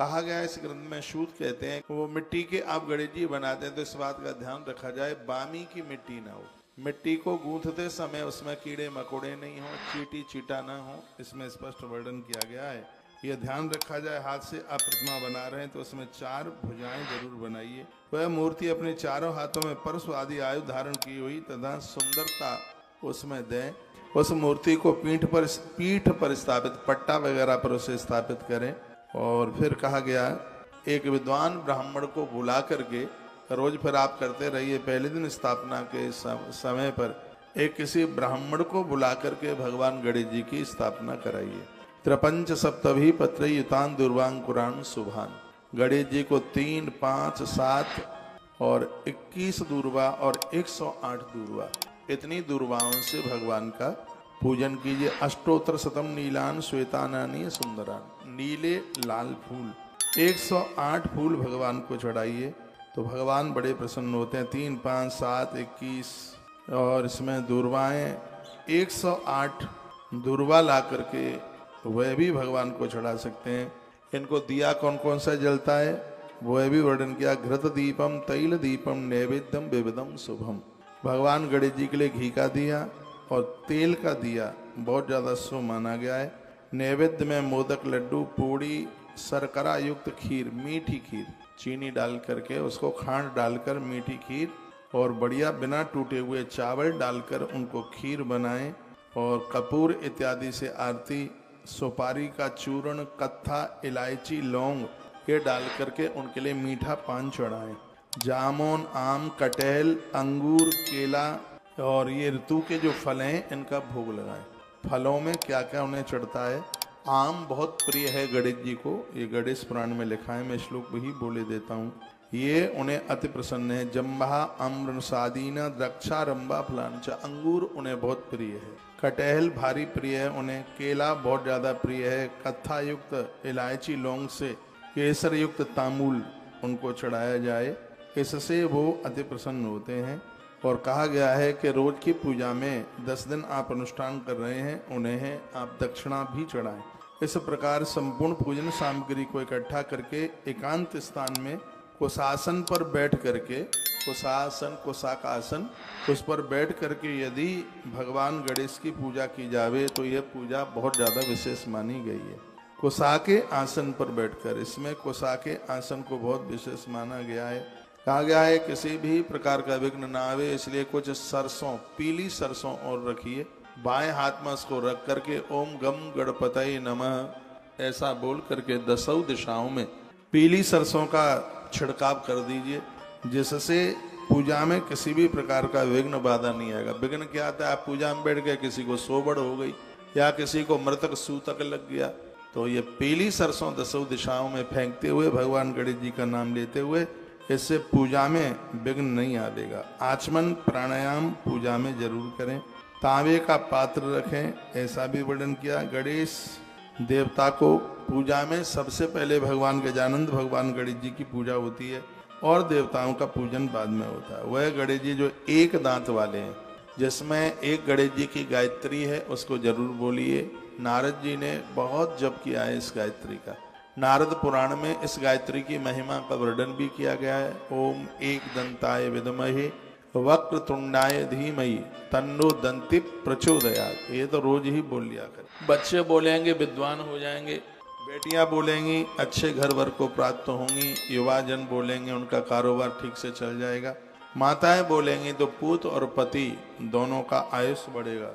कहा गया है इस ग्रंथ में, सूत कहते हैं, वो मिट्टी के आप गणेश जी बनाते हैं तो इस बात का ध्यान रखा जाए बामी की मिट्टी ना हो। मिट्टी को गूंथते समय उसमें कीड़े मकोड़े नहीं हो, चीटी चीटा ना हो, इसमें स्पष्ट वर्णन किया गया है। यह ध्यान रखा जाए। हाथ से आप प्रतिमा बना रहे हैं तो उसमें 4 भुजाएं जरूर बनाइए। वह मूर्ति अपने चारों हाथों में परशु आदि आयु धारण की हुई तथा सुंदरता उसमें दें। उस मूर्ति को पीठ पर स्थापित, पट्टा वगैरह पर उसे स्थापित करें। और फिर कहा गया एक विद्वान ब्राह्मण को बुला करके, रोज फिर आप करते रहिए, पहले दिन स्थापना के समय पर एक किसी ब्राह्मण को बुला करके भगवान गणेश जी की स्थापना कराइए। त्रिपंच सप्तभी पत्र युतान दुर्वांकुरान शुभान। गणेश जी को 3, 5, 7 और 21 दूर्वा और 108 दूर्वा, इतनी दूर्वाओं से भगवान का पूजन कीजिए। अष्टोत्तर शतम नीलान श्वेतानानी सुंदरान। नीले लाल फूल 108 फूल भगवान को चढ़ाइए तो भगवान बड़े प्रसन्न होते हैं। 3, 5, 7, 21 और इसमें दूर्वाएं 108 दूर्वा ला करके वह भी भगवान को चढ़ा सकते हैं। इनको दिया कौन कौन सा जलता है वह भी वर्णन किया। घृत दीपम तैल दीपम नैवेद्यम विविधम शुभम। भगवान गणेश जी के लिए घी का दिया और तेल का दिया बहुत ज़्यादा शुभ माना गया है। नैवेद्य में मोदक, लड्डू, पूड़ी, शर्करा युक्त खीर, मीठी खीर, चीनी डाल करके उसको खांड डालकर मीठी खीर और बढ़िया बिना टूटे हुए चावल डालकर उनको खीर बनाएं और कपूर इत्यादि से आरती, सुपारी का चूर्ण, कत्था, इलायची, लौंग ये डाल करके उनके लिए मीठा पान चढ़ाएं। जामुन, आम, कटहल, अंगूर, केला और ये ऋतु के जो फल हैं इनका भोग लगाएं। फलों में क्या क्या उन्हें चढ़ता है। आम बहुत प्रिय है गणेश जी को, ये गणेश पुराण में लिखा है, मैं श्लोक भी बोले देता हूँ। ये उन्हें अति प्रसन्न है। जम्बा अम्र सादीना द्रक्षारंबा फलांच। अंगूर उन्हें बहुत प्रिय है। कटहल भारी प्रिय है उन्हें। केला बहुत ज़्यादा प्रिय है। कत्था युक्त इलायची लौंग से केसर युक्त तांबूल उनको चढ़ाया जाए, इससे वो अति प्रसन्न होते हैं। और कहा गया है कि रोज की पूजा में 10 दिन आप अनुष्ठान कर रहे हैं, उन्हें आप दक्षिणा भी चढ़ाएं। इस प्रकार संपूर्ण पूजन सामग्री को इकट्ठा करके एकांत स्थान में कुशासन पर बैठ करके, कुशासन कुशाकासन, उस पर बैठ करके यदि भगवान गणेश की पूजा की जावे तो यह पूजा बहुत ज़्यादा विशेष मानी गई है। कुशा के आसन पर बैठकर, इसमें कुशा के आसन को बहुत विशेष माना गया है। कहा गया है किसी भी प्रकार का विघ्न ना आवे, इसलिए कुछ सरसों, पीली सरसों और रखिए। बाएं हाथ में उसको रख करके ओम गम गणपतये नमः ऐसा बोल करके 10 दिशाओं में पीली सरसों का छिड़काव कर दीजिए, जिससे पूजा में किसी भी प्रकार का विघ्न बाधा नहीं आएगा। विघ्न क्या आता है, आप पूजा में बैठ गए, किसी को सोबड़ हो गई या किसी को मृतक सूतक लग गया, तो ये पीली सरसों 10 दिशाओं में फेंकते हुए भगवान गणेश जी का नाम लेते हुए, इससे पूजा में विघ्न नहीं आएगा। आचमन प्राणायाम पूजा में जरूर करें। तांबे का पात्र रखें, ऐसा भी वर्णन किया। गणेश देवता को पूजा में सबसे पहले भगवान गजानंद भगवान गणेश जी की पूजा होती है और देवताओं का पूजन बाद में होता है। वह गणेश जी जो एक दांत वाले हैं, जिसमें एक गणेश जी की गायत्री है, उसको जरूर बोलिए। नारद जी ने बहुत जप किया है इस गायत्री का। नारद पुराण में इस गायत्री की महिमा का वर्णन भी किया गया है। ओम एक दंताय विद्महे वक्रतुंडाय धीमहि तन्नो दंति प्रचोदयात्। ये तो रोज ही बोल लिया कर। बच्चे बोलेंगे विद्वान हो जाएंगे, बेटियां बोलेंगी अच्छे घर वर को प्राप्त होंगी, युवाजन बोलेंगे उनका कारोबार ठीक से चल जाएगा, माताएं बोलेंगी तो पुत्र और पति दोनों का आयुष बढ़ेगा।